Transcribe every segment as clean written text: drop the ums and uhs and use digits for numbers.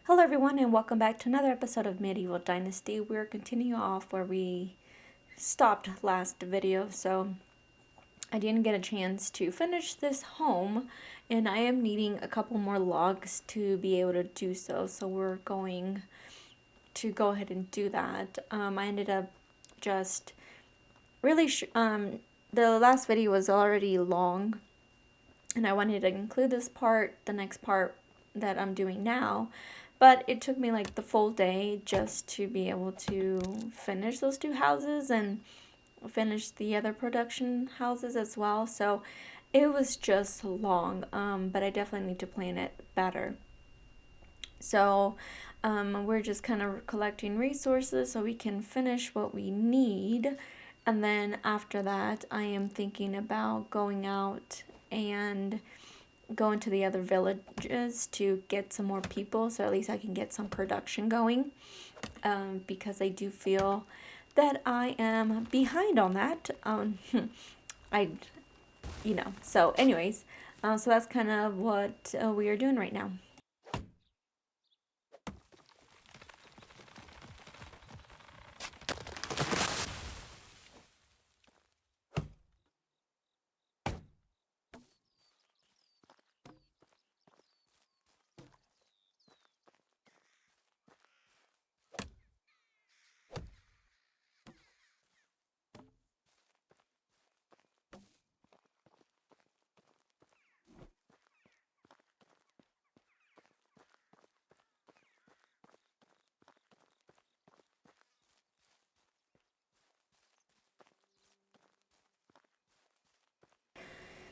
Hello everyone and welcome back to another episode of Medieval Dynasty. We're continuing off where we stopped last video, so I didn't get a chance to finish this home and I am needing a couple more logs to be able to do so. So we're going to go ahead and do that. I ended up just really, the last video was already long and I wanted to include this part, the next part that I'm doing now. But it took me like the full day just to be able to finish those two houses and finish the other production houses as well. So it was just long, but I definitely need to plan it better. So we're just kind of collecting resources so we can finish what we need. And then after that, I am thinking about going out and going to the other villages to get some more people, so at least I can get some production going, because I do feel that I am behind on that. So anyways, so that's kind of what we are doing right now.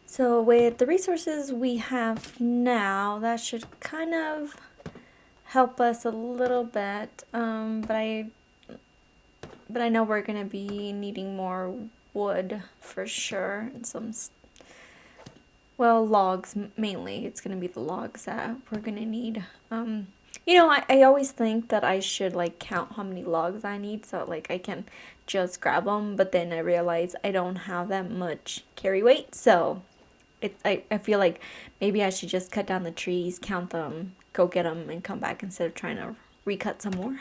So with the resources we have now, that should kind of help us a little bit, but I know we're gonna be needing more wood for sure, and some logs mainly. It's gonna be the logs that we're gonna need. I always think that I should like count how many logs I need so like I can just grab them, but then I realize I don't have that much carry weight, so I feel like maybe I should just cut down the trees, count them, go get them, and come back instead of trying to recut some more.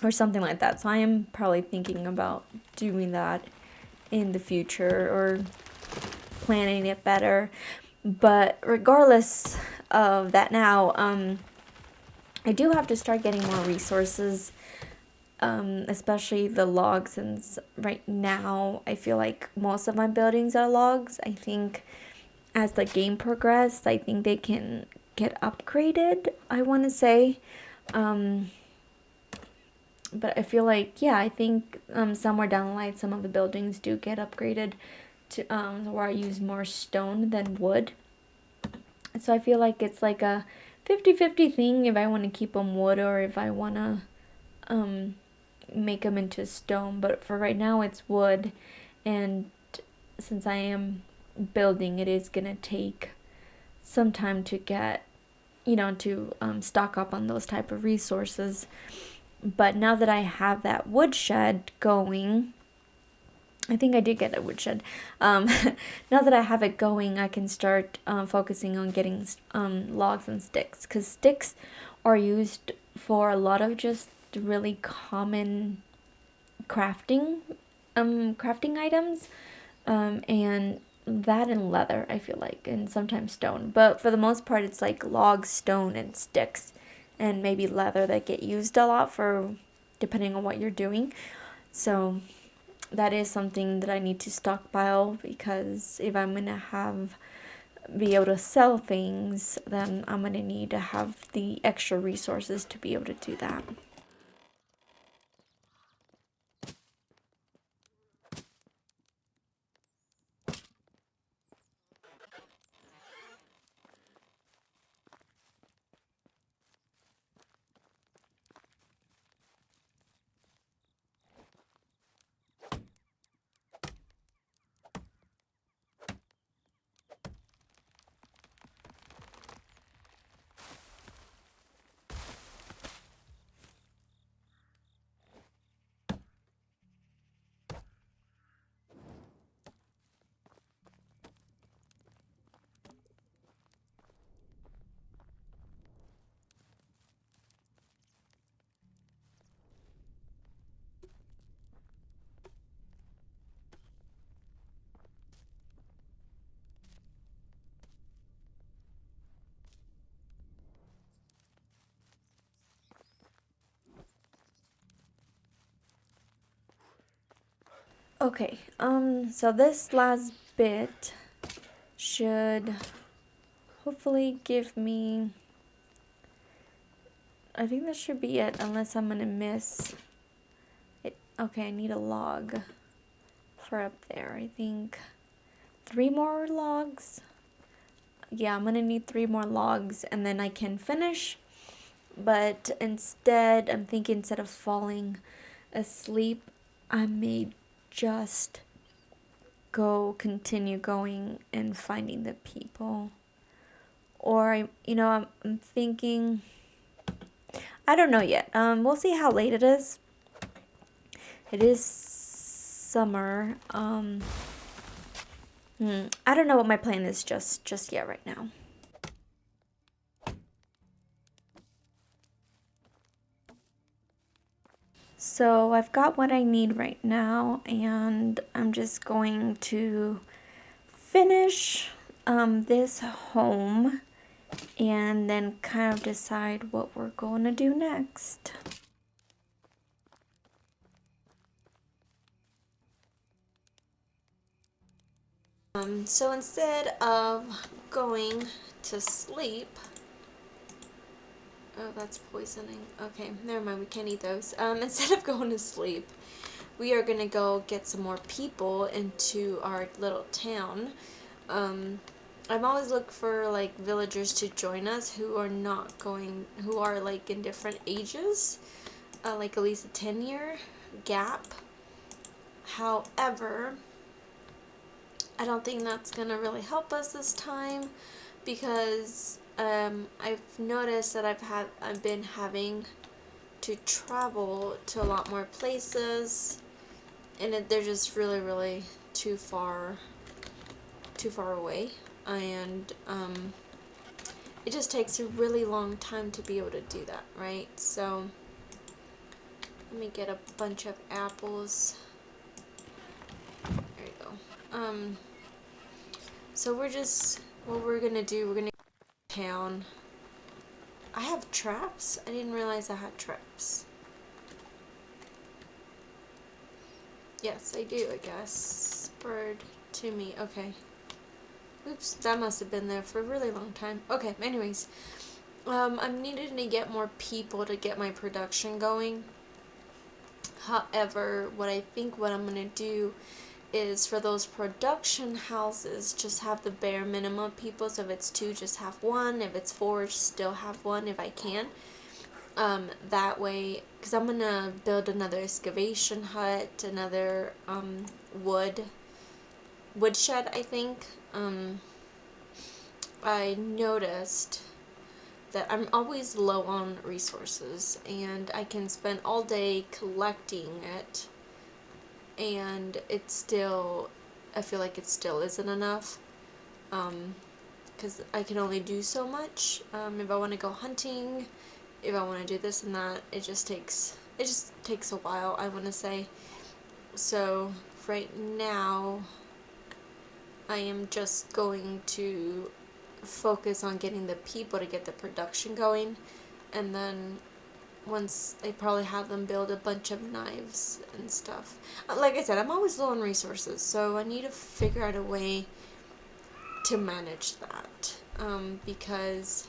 Or something like that. So I am probably thinking about doing that in the future or planning it better. But regardless of that now, I do have to start getting more resources, especially the logs, since right now I feel like most of my buildings are logs. I think as the game progresses, I think they can get upgraded, I want to say. But I feel like, yeah, I think somewhere down the line, some of the buildings do get upgraded to where I use more stone than wood. So I feel like it's like a 50-50 thing if I want to keep them wood or if I want to make them into stone. But for right now, it's wood. And since I am building, it is going to take some time to get, to stock up on those type of resources. But now that I have that woodshed going, I think I did get a woodshed. Now that I have it going, I can start focusing on getting logs and sticks. Because sticks are used for a lot of just really common crafting items. And that and leather, I feel like, and sometimes stone. But for the most part, it's like logs, stone, and sticks. And maybe leather that get used a lot for depending on what you're doing. So that is something that I need to stockpile, because if I'm gonna be able to sell things, then I'm gonna need to have the extra resources to be able to do that. Okay, so this last bit should hopefully give me, I think that should be it, unless I'm gonna miss it. Okay, I need a log for up there. I think 3 more logs. Yeah, I'm gonna need 3 more logs and then I can finish. But instead, I'm thinking instead of falling asleep, I may just continue going and finding the people. Or I'm thinking, I don't know yet. We'll see how late it is. It is summer. I don't know what my plan is just yet right now. So I've got what I need right now, and I'm just going to finish this home and then kind of decide what we're going to do next. So instead of going to sleep, oh, that's poisoning. Okay, never mind, we can't eat those. Instead of going to sleep, we are gonna go get some more people into our little town. I'm always looking for like villagers to join us who are like in different ages, like at least a 10-year gap. However, I don't think that's gonna really help us this time because I've noticed that I've been having to travel to a lot more places, and they're just really too far away, and it just takes a really long time to be able to do that, right? So let me get a bunch of apples. There you go. So what we're gonna do, we're gonna go to town. I have traps? I didn't realize I had traps. Yes, I do, I guess. Bird to me. Okay. Oops, that must have been there for a really long time. Okay, anyways. I'm needing to get more people to get my production going. However, what I'm gonna do is for those production houses, just have the bare minimum people. So if it's 2, just have 1. If it's 4, still have 1 if I can. That way, because I'm gonna build another excavation hut, another woodshed, I think. I noticed that I'm always low on resources, and I can spend all day collecting it, and I feel like it still isn't enough, because I can only do so much. If I want to go hunting, if I want to do this and that, it just takes a while, I want to say. So right now, I am just going to focus on getting the people to get the production going, and then once I probably have them build a bunch of knives and stuff. Like I said, I'm always low on resources, so I need to figure out a way to manage that, because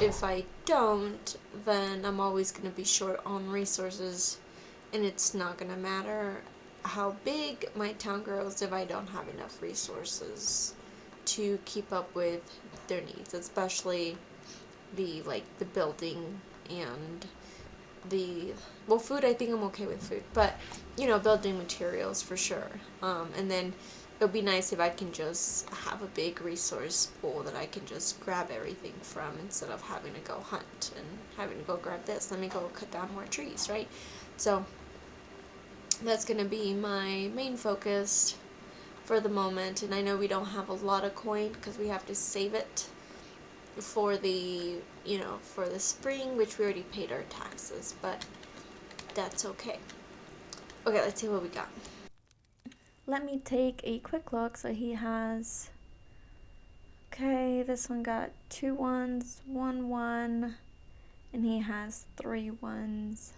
if I don't, then I'm always going to be short on resources, and it's not going to matter how big my town grows if I don't have enough resources to keep up with their needs, especially the building and food. I think I'm okay with food, but building materials for sure. And then it would be nice if I can just have a big resource pool that I can just grab everything from, instead of having to go hunt and having to go grab this, let me go cut down more trees, right? So that's going to be my main focus for the moment. And I know we don't have a lot of coin because we have to save it for the for the spring, which we already paid our taxes, but that's okay. Okay, let's see what we got. Let me take a quick look. So he has, okay, this one got 2 1s, 1 1, and he has 3 1s.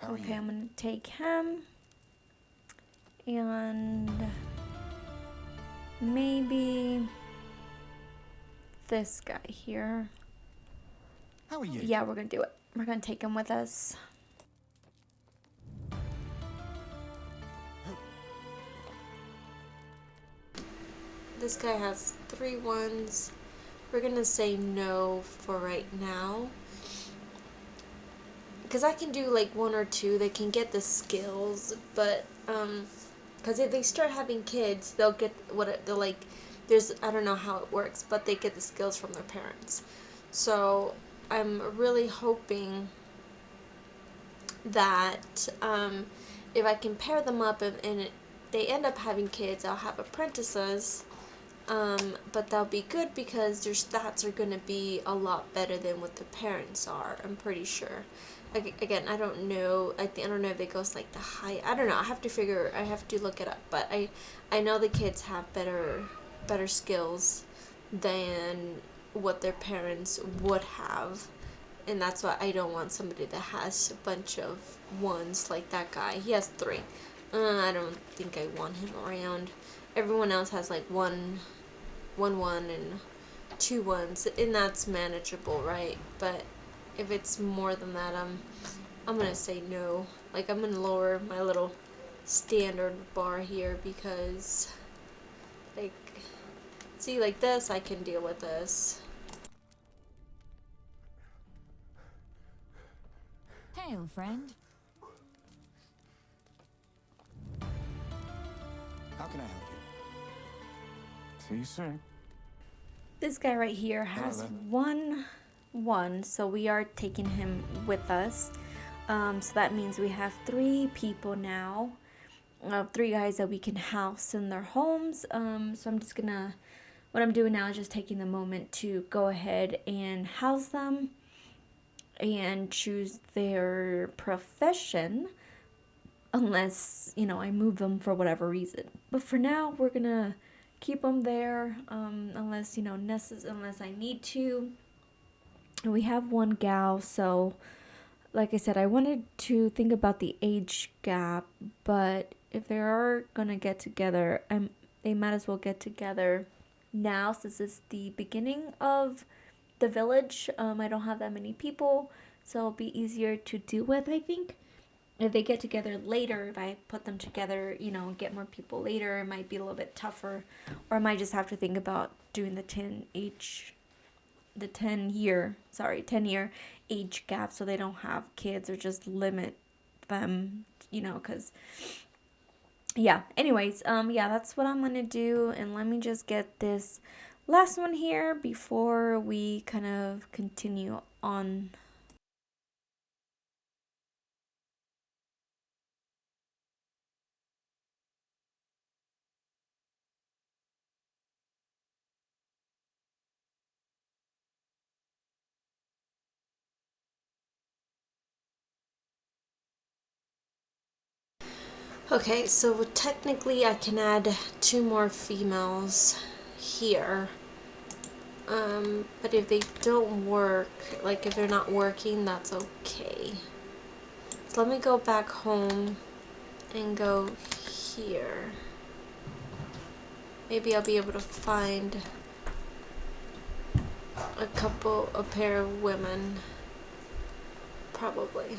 Okay, I'm gonna take him, And maybe this guy here. How are you? Yeah, we're gonna do it. We're gonna take him with us. This guy has 3 ones. We're gonna say no for right now. Because I can do like 1 or 2. They can get the skills, but because if they start having kids, they'll get what they're like. There's, I don't know how it works, but they get the skills from their parents. So I'm really hoping that if I can pair them up and they end up having kids, I'll have apprentices. But that'll be good because their stats are going to be a lot better than what the parents are, I'm pretty sure. Again, I don't know. I don't know if it goes like the high. I don't know. I have to look it up. But I know the kids have better skills than what their parents would have, and that's why I don't want somebody that has a bunch of ones like that guy. He has 3. I don't think I want him around. Everyone else has like one and 2 ones, and that's manageable, right? But if it's more than that, I'm gonna say no. Like, I'm gonna lower my little standard bar here because, like, see, like this, I can deal with this. Hey, old friend. How can I help you? See you soon. This guy right here has Hello. 1, so we are taking him with us. So that means we have 3 people now. 3 guys that we can house in their homes. So I'm just gonna, what I'm doing now is just taking the moment to go ahead and house them and choose their profession, unless, I move them for whatever reason. But for now, we're gonna keep them there, unless, unless I need to. And we have 1 gal, so like I said, I wanted to think about the age gap, but if they are gonna get together, they might as well get together now since it's the beginning of the village. I don't have that many people, so it'll be easier to deal with, I think. If they get together later, if I put them together, get more people later, it might be a little bit tougher, or I might just have to think about doing the 10 year age gap so they don't have kids, or just limit them, because yeah. Anyways, yeah, that's what I'm gonna do. And let me just get this last one here before we kind of continue on. Okay, so technically I can add 2 more females here. But if they don't work, like if they're not working, that's okay. So let me go back home and go here. Maybe I'll be able to find a pair of women. Probably.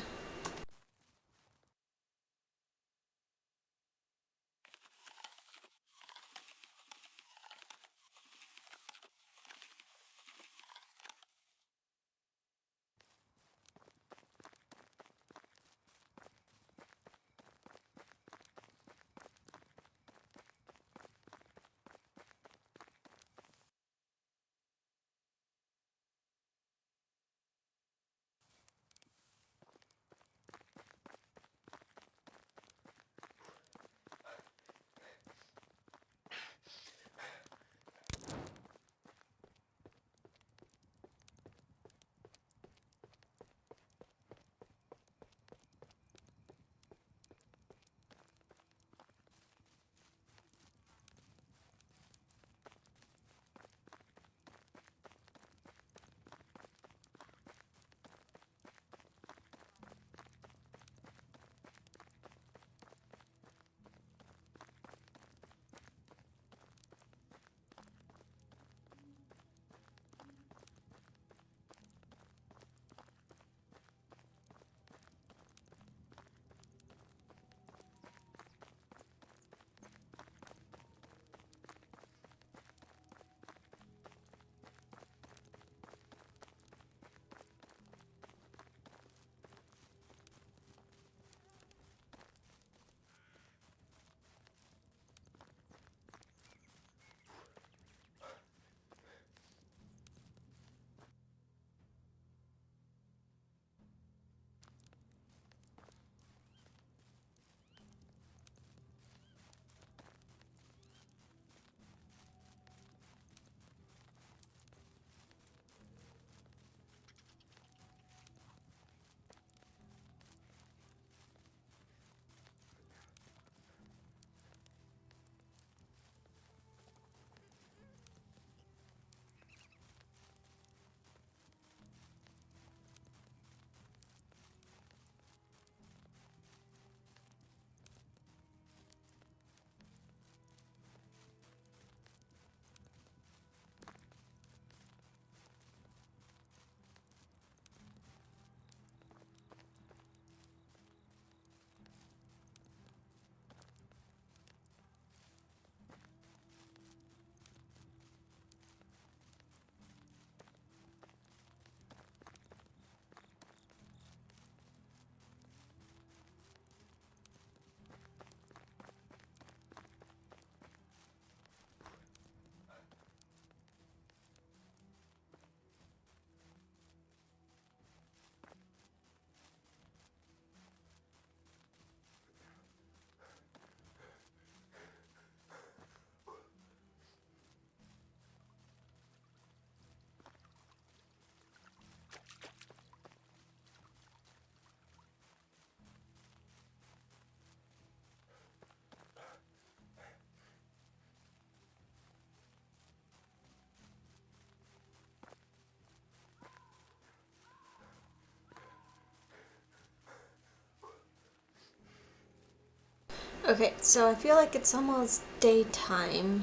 Okay, so I feel like it's almost daytime.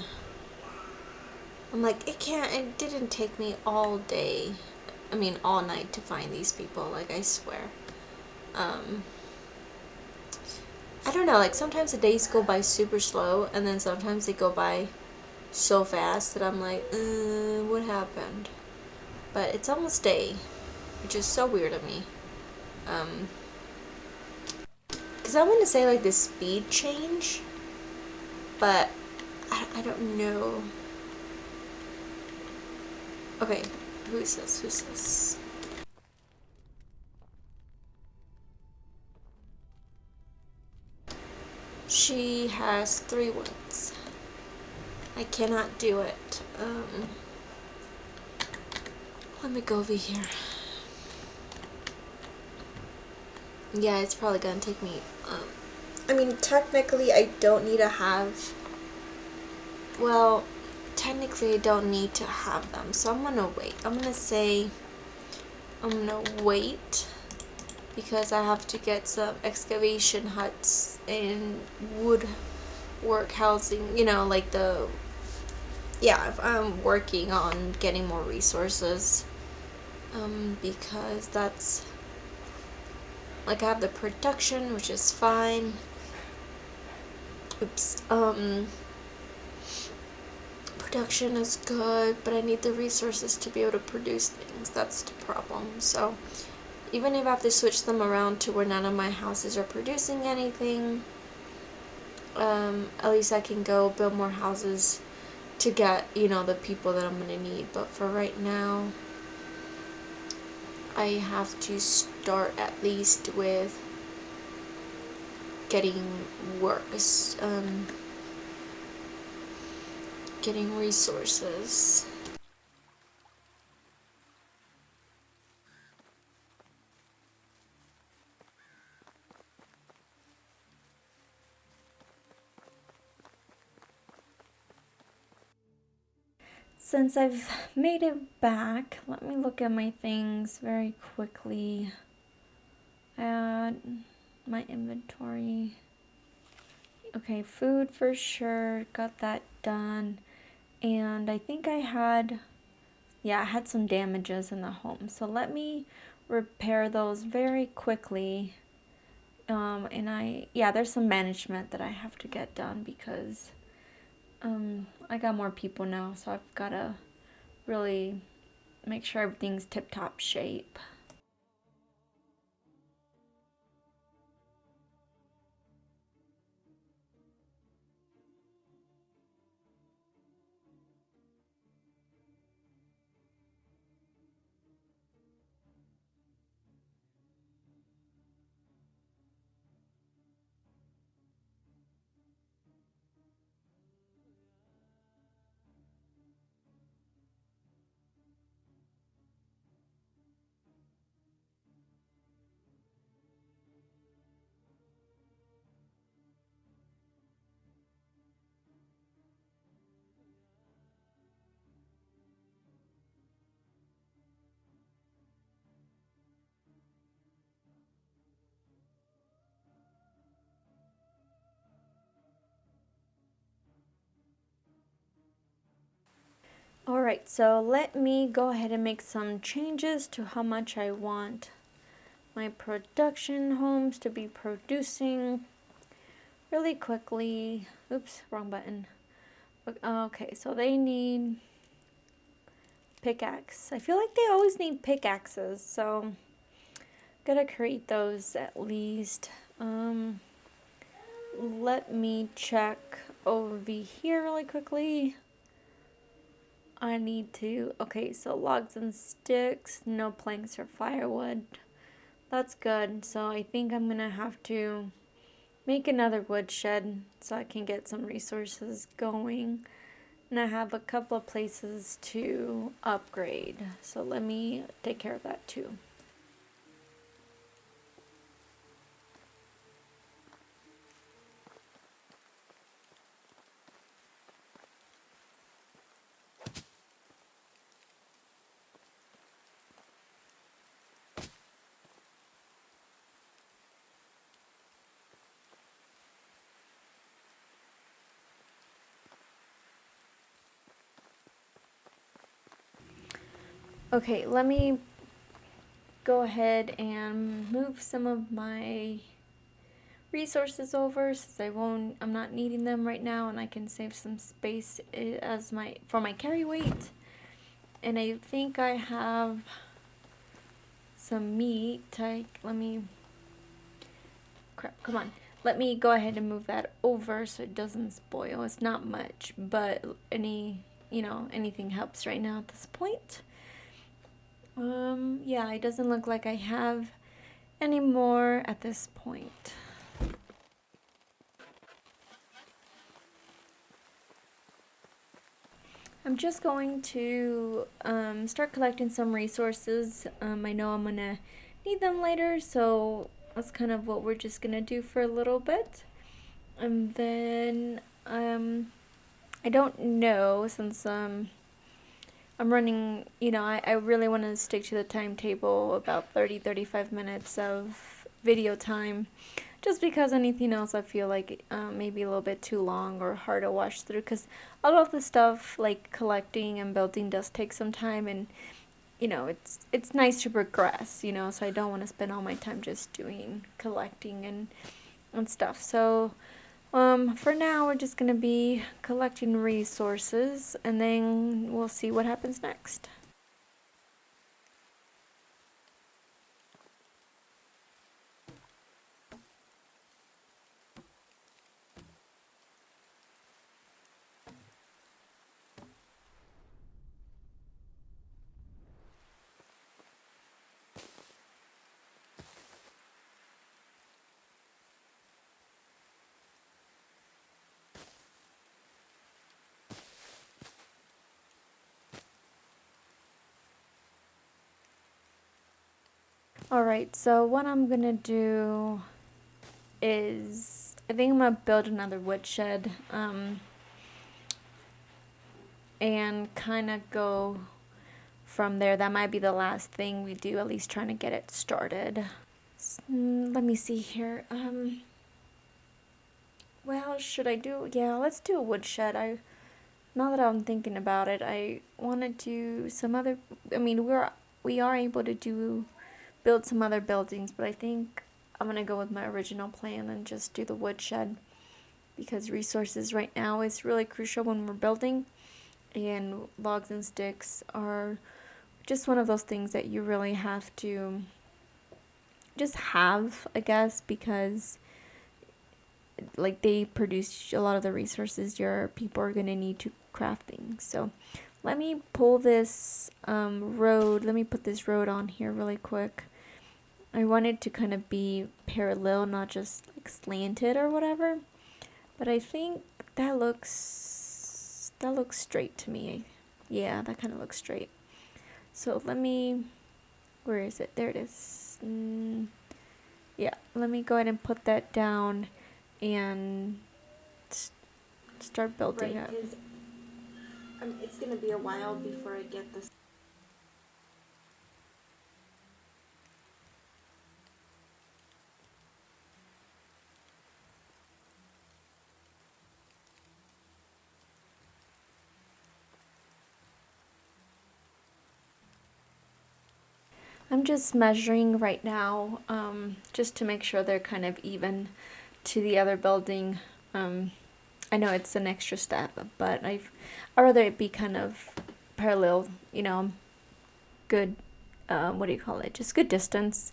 I'm like, it didn't take me all day. I mean, all night to find these people, like, I swear. Um, I don't know, like, sometimes the days go by super slow, and then sometimes they go by so fast that I'm like, what happened? But it's almost day, which is so weird of me. Um, because I want to say, like, the speed change, but I don't know. Okay, who is this? Who's this? She has 3 woods. I cannot do it. Let me go over here. Yeah, it's probably gonna take me. I mean, technically, I don't need to have. Well, technically, I don't need to have them, so I'm gonna wait. I'm gonna say I'm gonna wait because I have to get some excavation huts and woodwork housing. You know, like the. Yeah, if I'm working on getting more resources. Because that's like I have the production, which is fine. Oops. Production is good, but I need the resources to be able to produce things. That's the problem. So even if I have to switch them around to where none of my houses are producing anything, at least I can go build more houses to get, the people that I'm gonna need. But for right now, I have to start at least with getting work, getting resources. Since I've made it back, let me look at my things very quickly. Add my inventory. Okay, food for sure, got that done. And I think I had some damages in the home. So let me repair those very quickly. There's some management that I have to get done because I got more people now, so I've got to really make sure everything's tip top shape. Alright, so let me go ahead and make some changes to how much I want my production homes to be producing really quickly. Oops, wrong button. Okay, so they need pickaxe. I feel like they always need pickaxes, so gotta create those at least. Let me check over here really quickly. I need to, okay, so logs and sticks, no planks or firewood. That's good. So I think I'm gonna have to make another woodshed so I can get some resources going. And I have a couple of places to upgrade. So let me take care of that too. Okay, let me go ahead and move some of my resources over since I'm not needing them right now, and I can save some space for my carry weight. And I think I have some meat. Come on. Let me go ahead and move that over so it doesn't spoil. It's not much, but anything helps right now at this point. Yeah, it doesn't look like I have any more at this point. I'm just going to start collecting some resources. I know I'm gonna need them later, so that's kind of what we're just gonna do for a little bit. And then I don't know, since I'm running, I really want to stick to the timetable, about 30-35 minutes of video time, just because anything else I feel like maybe a little bit too long or hard to watch through, because a lot of the stuff like collecting and building does take some time, and it's nice to progress, so I don't want to spend all my time just doing collecting and stuff. So for now, we're just gonna be collecting resources, and then we'll see what happens next. Alright, so what I'm gonna do is, I think I'm gonna build another woodshed, and kind of go from there. That might be the last thing we do, at least trying to get it started. Let me see here. Well, should I do, yeah, let's do a woodshed. Now that I'm thinking about it, I want to do some other, I mean, we are able to build some other buildings, but I think I'm going to go with my original plan and just do the woodshed, because resources right now is really crucial when we're building, and logs and sticks are just one of those things that you really have to just have, I guess, because like they produce a lot of the resources your people are going to need to craft things. So let me pull this road, let me put this road on here really quick. I want it to kind of be parallel, not just like slanted or whatever, but I think that looks straight to me. Yeah, that kind of looks straight. So where is it? There it is. Yeah, let me go ahead and put that down and start building it. It's gonna be a while before I get this. I'm just measuring right now, just to make sure they're kind of even to the other building. I know it's an extra step, but I'd rather it be kind of parallel, good, what do you call it? Just good distance.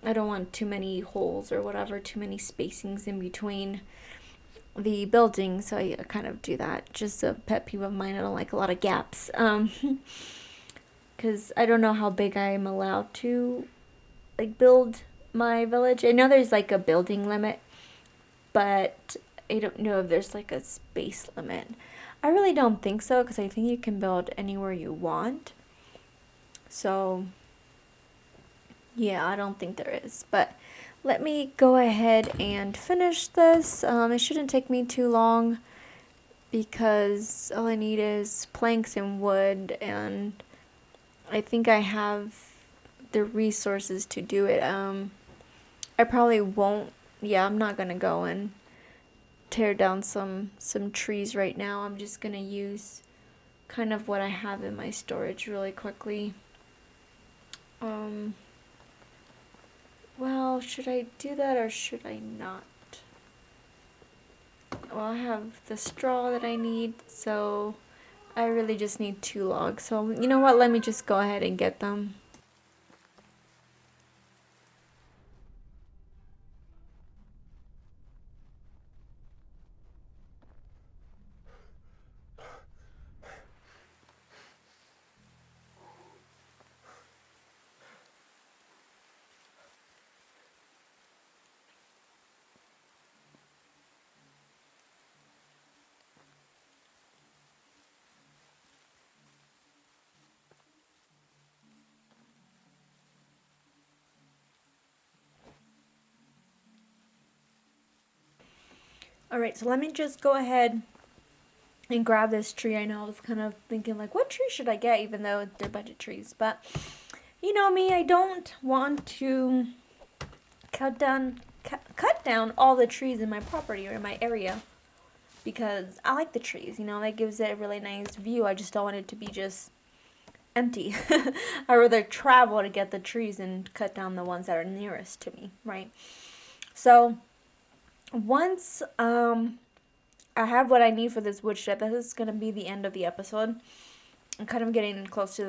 I don't want too many holes or whatever, too many spacings in between the buildings, so I kind of do that. Just a pet peeve of mine. I don't like a lot of gaps. Because I don't know how big I am allowed to like build my village. I know there's like a building limit, but I don't know if there's like a space limit. I really don't think so, because I think you can build anywhere you want. So yeah, I don't think there is. But let me go ahead and finish this. It shouldn't take me too long, because all I need is planks and wood, and I think I have the resources to do it. I probably won't. Yeah, I'm not gonna go and tear down some trees right now. I'm just gonna use kind of what I have in my storage really quickly. Um, well, should I do that or should I not? Well, I have the straw that I need, so I really just need 2 logs. So, you know what? Let me just go ahead and get them. Alright, so let me just go ahead and grab this tree. I know I was kind of thinking, like, what tree should I get, even though they're budget trees. But you know me, I don't want to cut down all the trees in my property or in my area, because I like the trees. You know, that gives it a really nice view. I just don't want it to be just empty. I rather travel to get the trees and cut down the ones that are nearest to me, right? So once I have what I need for this woodshed, this is gonna be the end of the episode. I'm kind of getting close to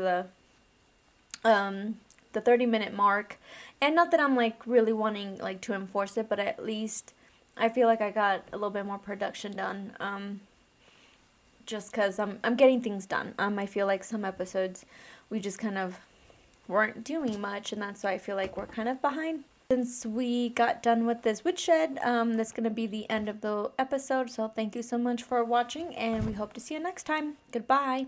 the 30-minute mark, and not that I'm like really wanting like to enforce it, but at least I feel like I got a little bit more production done. Just because I'm getting things done. I feel like some episodes we just kind of weren't doing much, and that's why I feel like we're kind of behind. Since we got done with this woodshed, that's going to be the end of the episode. So thank you so much for watching, and we hope to see you next time. Goodbye.